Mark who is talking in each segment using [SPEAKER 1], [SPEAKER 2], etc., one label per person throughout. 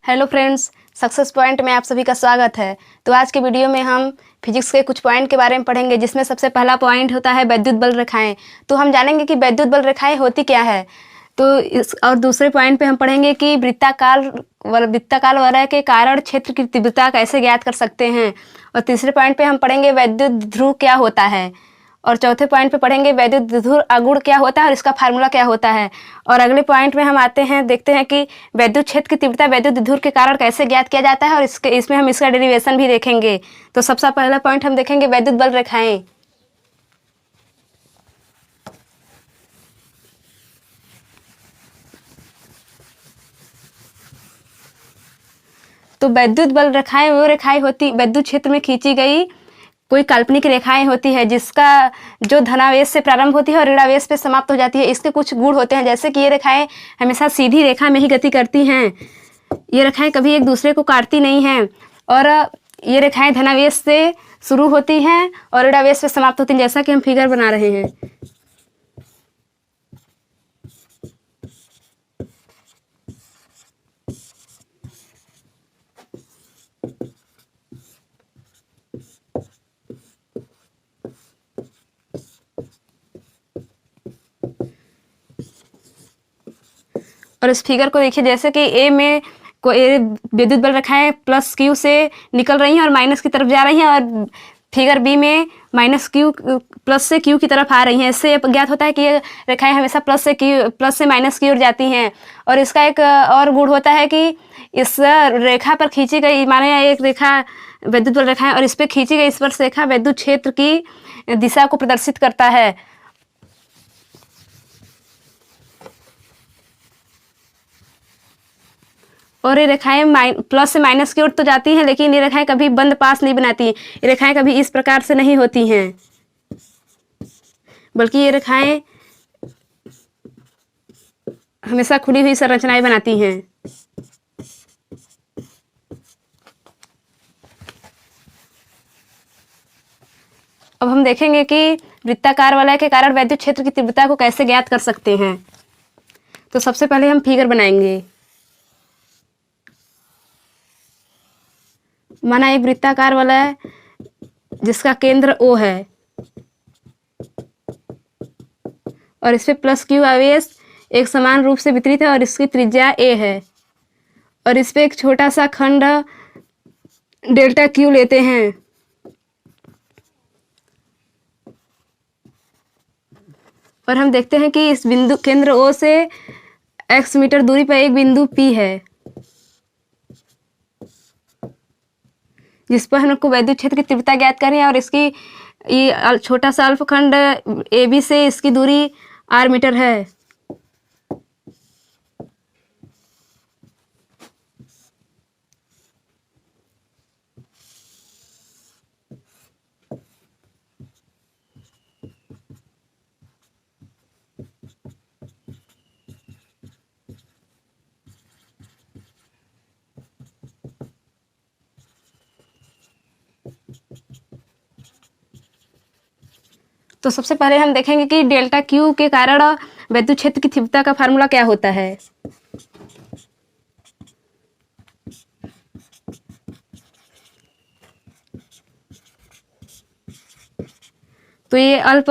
[SPEAKER 1] Hello friends, success point में आप सभी का स्वागत है। तो आज के वीडियो में हम फिजिक्स के कुछ पॉइंट के बारे में पढ़ेंगे, जिसमें सबसे पहला पॉइंट होता है वैद्युत बल रेखाएं। तो हम जानेंगे कि वैद्युत बल रेखाएं होती क्या है। तो इस और दूसरे पॉइंट पे हम पढ़ेंगे कि वृत्ताकार वलय के कारण क्षेत्र की तीव्रता कैसे ज्ञात कर सकते हैं। और तीसरे पॉइंट पे हम पढ़ेंगे वैद्युत ध्रुव क्या होता है। और चौथे पॉइंट पे पढ़ेंगे वैद्युत ध्रुव आगुण क्या होता है और इसका फार्मूला क्या होता है। और अगले पॉइंट में हम आते हैं, देखते हैं कि वैद्युत क्षेत्र की तीव्रता वैद्युत ध्रुव के कारण कैसे ज्ञात किया जाता है, और इसमें हम इसका डेरिवेशन भी देखेंगे। तो सबसे पहला पॉइंट हम देखेंगे वैद्युत बल रेखाएं। तो वैद्युत बल रेखाएं वो रेखाएं होती वैद्युत क्षेत्र में खींची गई कोई काल्पनिक रेखाएं होती है, जिसका जो धनावेश से प्रारंभ होती है और ऋणावेश पे समाप्त हो जाती है। इसके कुछ गुण होते हैं, जैसे कि ये रेखाएं हमेशा सीधी रेखा में ही गति करती हैं। ये रेखाएं कभी एक दूसरे को काटती नहीं हैं। और ये रेखाएं धनावेश से शुरू होती हैं और ऋणावेश पे समाप्त होती हैं, जैसा कि हम फिगर बना रहे हैं। और इस फिगर को देखिए, जैसे कि ए में कोई विद्युत बल रेखाएं प्लस क्यू से निकल रही हैं और माइनस की तरफ जा रही हैं, और फिगर बी में माइनस क्यू प्लस से क्यू की तरफ आ रही हैं। इससे ज्ञात होता है कि ये रेखाएं हमेशा प्लस से माइनस की ओर जाती हैं। और इसका एक और गुण होता है कि इस रेखा पर खींची गई, माने एक रेखा विद्युत बल रेखा है और इस पर खींची गई स्पर्श रेखा विद्युत क्षेत्र की दिशा को प्रदर्शित करता है। और ये रेखाएं प्लस से माइनस की ओर तो जाती हैं, लेकिन ये रेखाएं कभी बंद पास नहीं बनाती। ये रेखाएं कभी इस प्रकार से नहीं होती हैं, बल्कि ये रेखाएं हमेशा खुली हुई संरचनाएं बनाती हैं। अब हम देखेंगे कि वृत्ताकार वलय के कारण वैद्युत क्षेत्र की तीव्रता को कैसे ज्ञात कर सकते हैं। तो सबसे पहले हम फिगर बनाएंगे। माना एक वृत्ताकार वलय जिसका केंद्र O है और इस पे प्लस क्यू आवेश एक समान रूप से वितरित है और इसकी त्रिज्या A है। और इस पे एक छोटा सा खंड डेल्टा क्यू लेते हैं। और हम देखते हैं कि इस बिंदु केंद्र O से x मीटर दूरी पर एक बिंदु P है, जिस पर हमको वैद्युत क्षेत्र की तीव्रता ज्ञात करनी है। और इसकी ये छोटा सा अल्पखंड AB से इसकी दूरी r मीटर है। तो सबसे पहले हम देखेंगे कि डेल्टा क्यू के कारण वैद्युत क्षेत्र की तीव्रता का फार्मूला क्या होता है। तो ये अल्प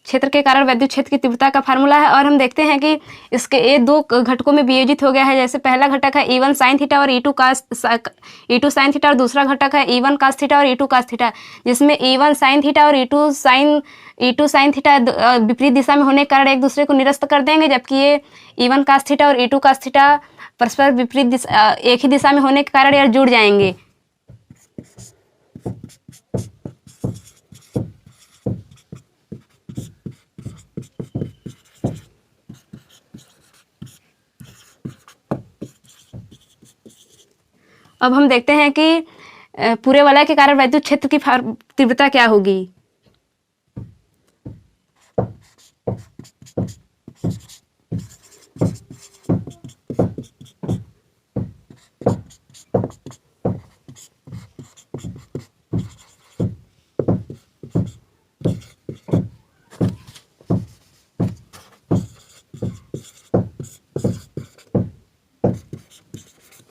[SPEAKER 1] क्षेत्र के कारण वैद्युत क्षेत्र की तीव्रता का फार्मूला है। और हम देखते हैं कि इसके ये दो घटकों में वियोजित हो गया है। जैसे पहला घटक है E1 साइन थीटा और E2 साइन थीटा, और दूसरा घटक है E1 कास थीटा और E2 कास थीटा, जिसमें E1 साइन थीटा और E2 साइन थीटा विपरीत दिशा में होने के कारण एक दूसरे को निरस्त कर देंगे, जबकि ये E1 कास थीटा और E2 कास थीटा परस्पर विपरीत दिशा एक ही दिशा में होने के कारण यार जुड़ जाएंगे। अब हम देखते हैं कि पूरे वलय के कारण वैद्युत क्षेत्र की तीव्रता क्या होगी।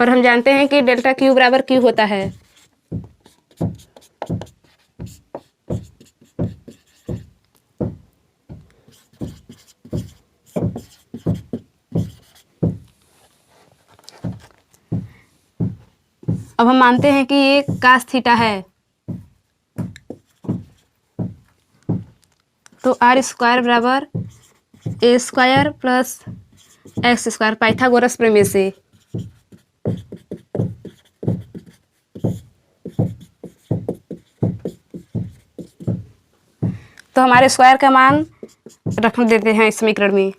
[SPEAKER 1] और हम जानते हैं कि डेल्टा क्यू बराबर क्यू होता है। अब हम मानते हैं कि ये कास थीटा है, तो आर स्क्वायर बराबर A square plus X square, Pythagoras प्रमेय से। तो हमारे स्क्वायर का मान रख देते हैं इस समीकरण में।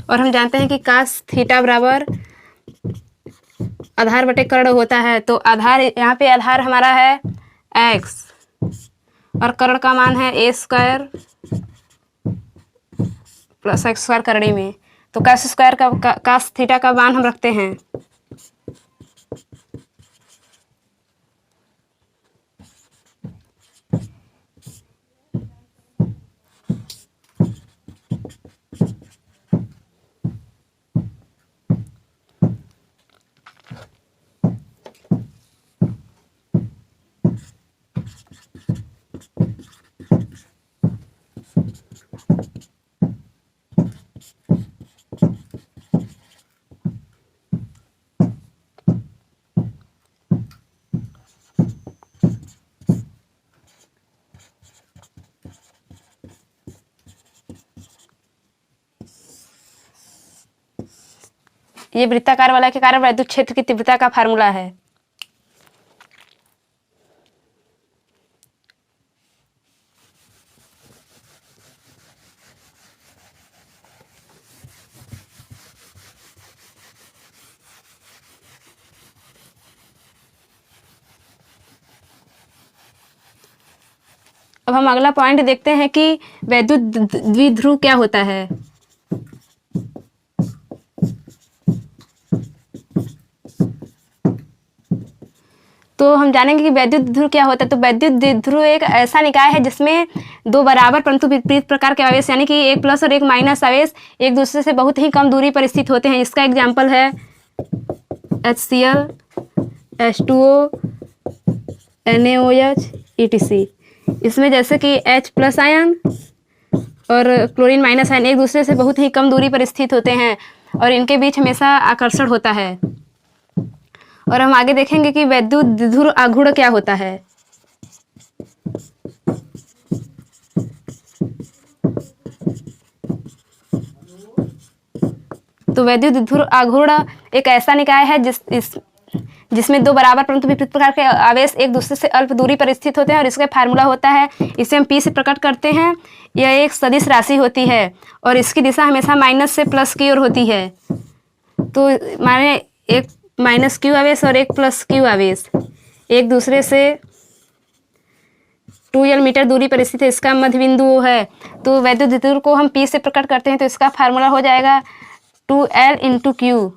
[SPEAKER 1] और हम जानते हैं कि कास थीटा बराबर आधार बटे कर्ण होता है, तो आधार यहाँ पे आधार हमारा है x और कर्ण का मान है ए स्क्वायर प्लस एक्स स्क्वायर करड़ी में। तो कास स्क्वायर का कास थीटा का मान हम रखते हैं। ये वृत्ताकार वाला के कारण वैद्युत क्षेत्र की तीव्रता का फार्मूला है। अब हम अगला पॉइंट देखते हैं कि वैद्युत द्विध्रुव क्या होता है। तो हम जानेंगे कि वैद्युत द्विध्रुव क्या होता है। तो वैद्युत द्विध्रुव एक ऐसा निकाय है जिसमें दो बराबर परंतु विपरीत प्रकार के आवेश यानी कि एक प्लस और एक माइनस आवेश एक दूसरे से बहुत ही कम दूरी पर स्थित होते हैं। इसका एग्जाम्पल है HCl, H2O, NaOH, ETC। इसमें जैसे कि H प्लस आयन और क्लोरीन माइनस आयन एक दूसरे से बहुत ही कम दूरी पर स्थित होते हैं और इनके बीच हमेशा आकर्षण होता है। और हम आगे देखेंगे कि वैद्युत द्विध्रुव आघूर्ण क्या होता है। तो वैद्युत द्विध्रुव आघूर्ण एक ऐसा निकाय है जिसमें दो बराबर परंतु विपरीत प्रकार के आवेश एक दूसरे से अल्प दूरी पर स्थित होते हैं और इसका फार्मूला होता है, इसे हम P से प्रकट करते हैं। यह एक सदिश राशि होती है और इसकी दिशा हमेशा माइनस से प्लस की ओर होती है। तो माने एक माइनस क्यू आवेश और एक प्लस क्यू आवेश एक दूसरे से 2l मीटर दूरी पर स्थित है, इसका मध्य बिंदु वो है। तो वैद्युत द्विध्रुव को हम P से प्रकट करते हैं, तो इसका फार्मूला हो जाएगा 2l इंटू क्यू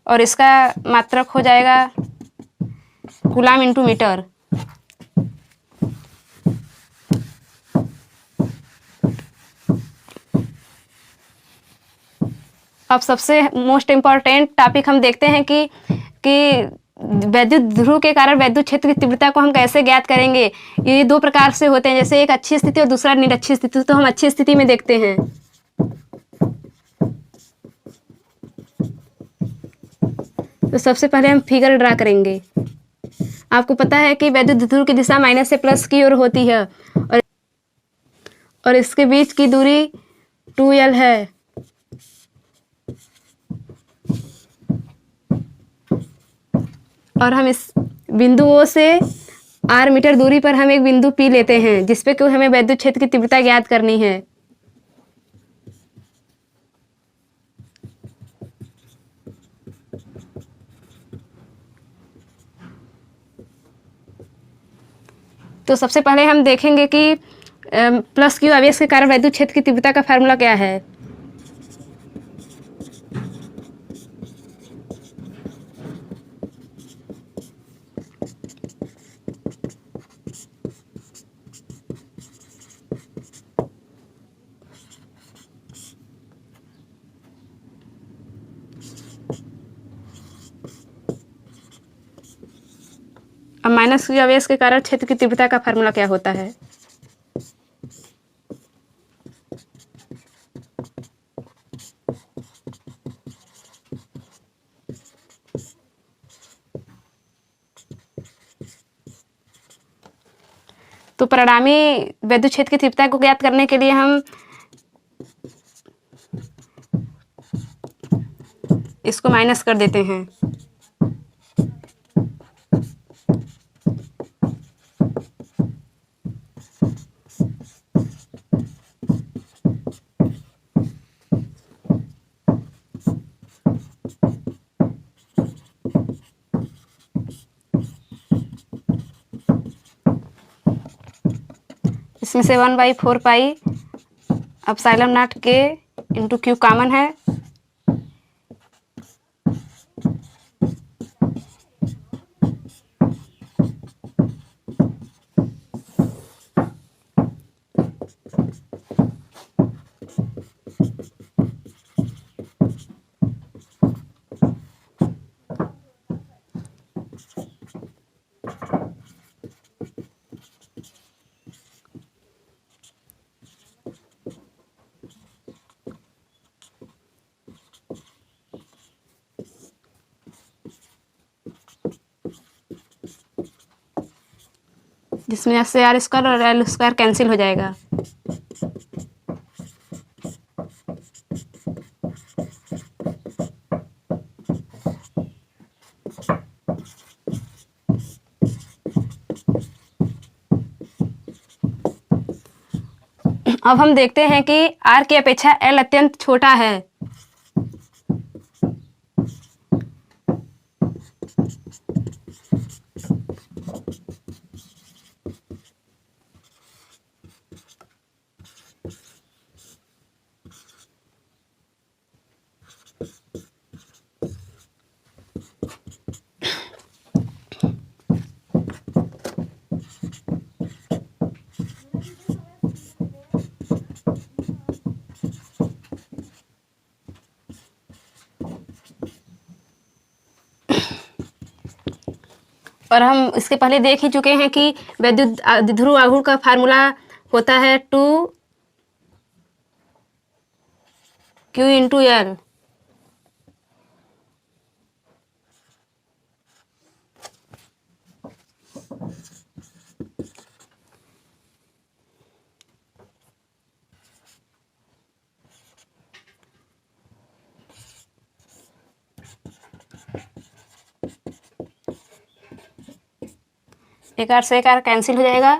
[SPEAKER 1] और इसका मात्रक हो जाएगा कूलाम इंटू मीटर। अब सबसे मोस्ट इम्पॉर्टेंट टॉपिक हम देखते हैं कि वैद्युत ध्रुव के कारण वैद्युत क्षेत्र की तीव्रता को हम कैसे ज्ञात करेंगे। ये दो प्रकार से होते हैं, जैसे एक अच्छी स्थिति और दूसरा निरक्षी स्थिति। तो हम अच्छी स्थिति में देखते हैं। तो सबसे पहले हम फिगर ड्रा करेंगे। आपको पता है कि वैद्युत द्विध्रुव की दिशा माइनस से प्लस की ओर होती है और इसके बीच की दूरी 2l है। और हम इस बिंदु O से r मीटर दूरी पर हम एक बिंदु P लेते हैं जिसपे कि हमें वैद्युत क्षेत्र की तीव्रता ज्ञात करनी है। तो सबसे पहले हम देखेंगे कि प्लस क्यू आवेश के कारण वैद्युत क्षेत्र की तीव्रता का फार्मूला क्या है। अब माइनस क्यू आवेश के कारण क्षेत्र की तीव्रता का फार्मूला क्या होता है? तो परिणामी विद्युत क्षेत्र की तीव्रता को ज्ञात करने के लिए हम इसको माइनस कर देते हैं। इसमें से 1/4 पाई एप्सिलॉन नॉट के इंटू क्यू कॉमन है। जिसमें एस से आर स्क्वायर और एल स्क्वायर कैंसिल हो जाएगा। अब हम देखते हैं कि आर की अपेक्षा एल अत्यंत छोटा है। और हम इसके पहले देख ही चुके हैं कि विद्युत द्विध्रुव आघूर्ण का फार्मूला होता है 2Q इंटू एल। एक आर से एक आर कैंसिल हो जाएगा।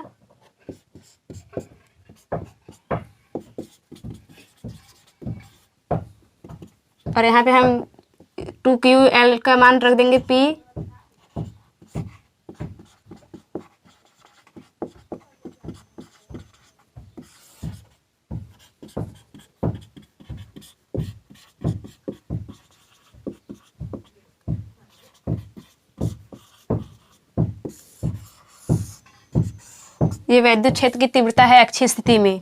[SPEAKER 1] और यहाँ पे हम 2QL का मान रख देंगे P। ये विद्युत क्षेत्र की तीव्रता है अक्षीय स्थिति में।